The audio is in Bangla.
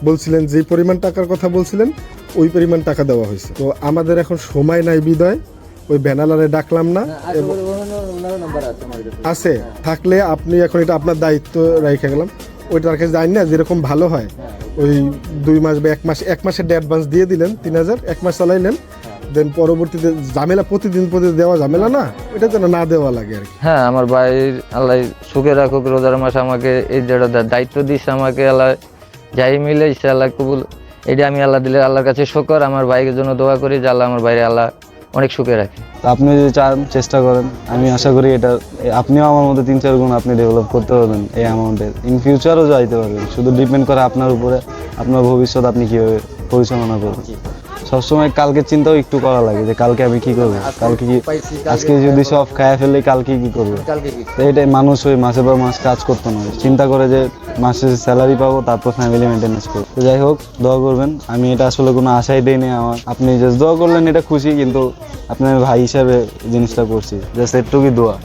বলছিলেন যে পরিমাণ টাকার কথা বলছিলেন ওই পরিমাণ টাকা দেওয়া হয়েছে। তো আমাদের এখন সময় নাই বিদায় ওই ব্যানালারে ডাকলাম না। আছে থাকলে আপনি এখন এটা আপনার দায়িত্ব রেখে গেলাম, ওইটার কাছে যাই না যেরকম ভালো হয় ওই 2 মাস বা 1 মাস 1 মাসের অ্যাডভান্স দিয়ে দিলেন 3000, 1 মাস চালাইলেন, দেন পরবর্তীতে ঝামেলা প্রতিদিন দেওয়া ঝামেলা না, এটা যেন না দেওয়া লাগে আর কি। হ্যাঁ, আমার ভাইয়ের আল্লাহ সুখে রাখুক, রোজার মাস আমাকে এই যেটা দায়িত্ব দিচ্ছে আমাকে আল্লাহ যাই মিলে ইচ্ছা আল্লাহ কবুল, এটা আমি আল্লাহ দিলে আল্লাহর কাছে শুকর। আমার ভাইয়ের জন্য দোয়া করি যে আল্লাহ আমার বাইরে আল্লাহ অনেক সুখে রাখে। আপনি যদি চান চেষ্টা করেন, আমি আশা করি এটা আপনিও আমার মধ্যে 3-4 গুণ আপনি ডেভেলপ করতে পারবেন এই অ্যামাউন্টে, ইন ফিউচারও যাইতে পারবেন। শুধু ডিপেন্ড করে আপনার উপরে, আপনার ভবিষ্যৎ আপনি কীভাবে পরিচালনা করবেন। সবসময় কালকে চিন্তাও একটু করা লাগে যে কালকে আমি কি করবো, কালকে কি, আজকে যদি সব খায়া ফেললে কালকে কি করবো। তো এটাই মানুষ ওই মাসের পর মাস কাজ করতে নয়, চিন্তা করে যে মাসে স্যালারি পাবো তারপর ফ্যামিলি মেনটেন্যান্স করবো। তো যাই হোক, দোয়া করবেন। আমি এটা আসলে কোনো আশাই দিইনি আমার, আপনি জাস্ট দোয়া করলেন এটা খুশি, কিন্তু আপনার ভাই হিসাবে জিনিসটা করছি, জাস্ট একটুকুই দোয়া।